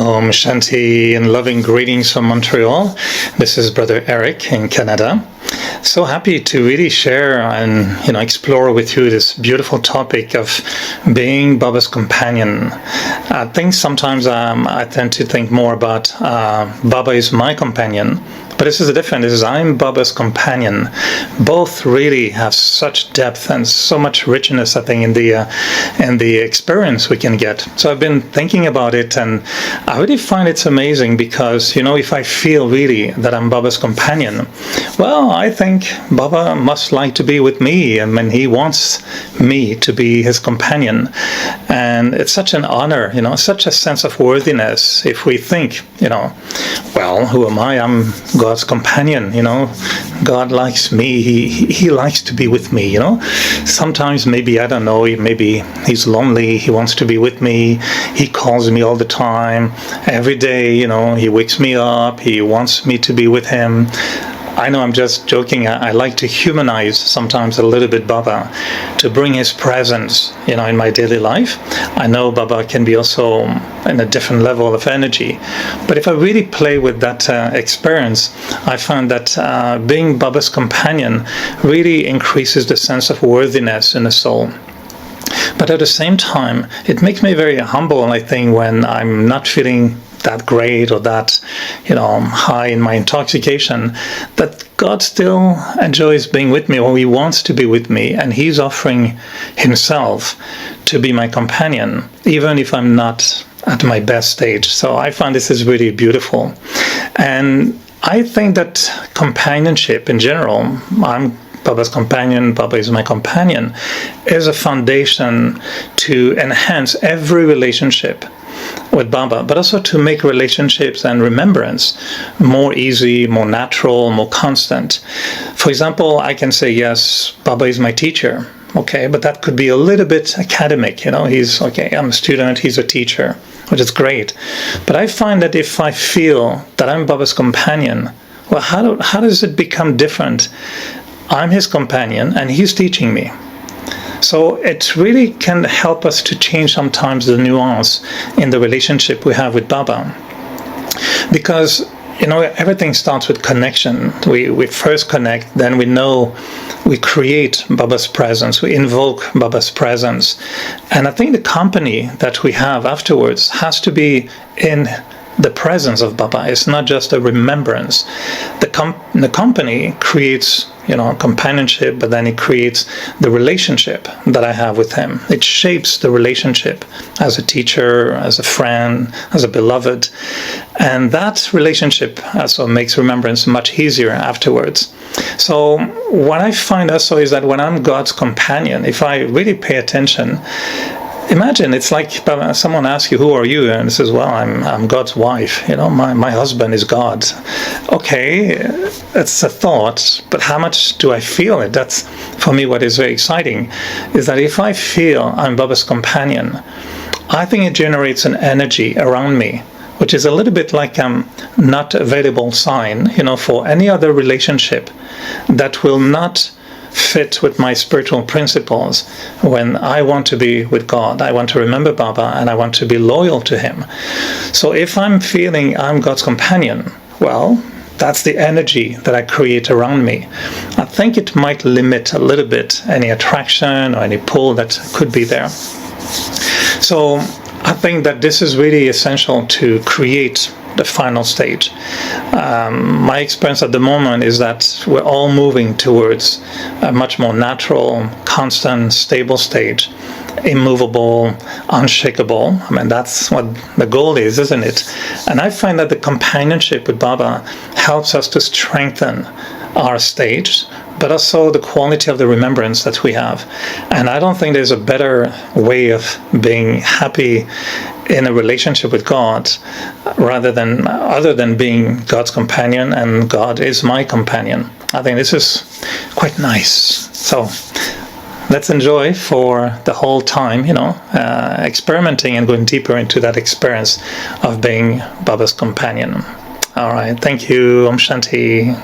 Om Shanti and loving greetings from Montreal. This is Brother Eric in Canada. So happy to really share and explore with you this beautiful topic of being Baba's companion. I think sometimes I tend to think more about Baba is my companion. But this is different. This is I'm Baba's companion. Both really have such depth and so much richness, I think, in the experience we can get. So I've been thinking about it, and I really find it's amazing because, if I feel really that I'm Baba's companion, well, I think Baba must like to be with me. I mean, he wants me to be his companion. And it's such an honor, such a sense of worthiness if we think, well, who am I? I'm God's companion, God likes me, he likes to be with me, Sometimes maybe, I don't know, maybe he's lonely, he wants to be with me, he calls me all the time, every day, he wakes me up, he wants me to be with him. I know I'm just joking. I like to humanize sometimes a little bit Baba, to bring his presence, in my daily life. I know Baba can be also in a different level of energy. But if I really play with that experience, I find that being Baba's companion really increases the sense of worthiness in the soul. But at the same time, it makes me very humble, I think, when I'm not feeling that great or that high in my intoxication, that God still enjoys being with me, or he wants to be with me, and he's offering himself to be my companion, even if I'm not at my best stage. So I find this is really beautiful. And I think that companionship in general, I'm Baba's companion, Baba is my companion, is a foundation to enhance every relationship with Baba, but also to make relationships and remembrance more easy, more natural, more constant. For example, I can say, yes, Baba is my teacher, okay, but that could be a little bit academic, he's, okay, I'm a student, he's a teacher, which is great. But I find that if I feel that I'm Baba's companion, well, how does it become different? I'm his companion and he's teaching me. So it really can help us to change sometimes the nuance in the relationship we have with Baba. Because, everything starts with connection. We first connect, then we create Baba's presence, we invoke Baba's presence. And I think the company that we have afterwards has to be in the presence of Baba. It's not just a remembrance. The company creates companionship, but then it creates the relationship that I have with him. It shapes the relationship as a teacher, as a friend, as a beloved. And that relationship also makes remembrance much easier afterwards. So what I find also is that when I'm God's companion, if I really pay attention, imagine it's like someone asks you, who are you? And it says, well, I'm God's wife. My husband is God. Okay, it's a thought, but how much do I feel it? That's, for me, what is very exciting, is that if I feel I'm Baba's companion, I think it generates an energy around me, which is a little bit like not available sign, for any other relationship that will not fit with my spiritual principles. When I want to be with God, I want to remember Baba, and I want to be loyal to him. So if I'm feeling I'm God's companion, well, that's the energy that I create around me. I think it might limit a little bit any attraction or any pull that could be there. So I think that this is really essential to create the final stage. My experience at the moment is that we're all moving towards a much more natural, constant, stable stage, immovable, unshakable. I mean, that's what the goal is, isn't it? And I find that the companionship with Baba helps us to strengthen our stage, but also the quality of the remembrance that we have. And I don't think there's a better way of being happy in a relationship with God other than being God's companion, and God is my companion. I think this is quite nice. So let's enjoy for the whole time, experimenting and going deeper into that experience of being Baba's companion. All right. Thank you. Om Shanti.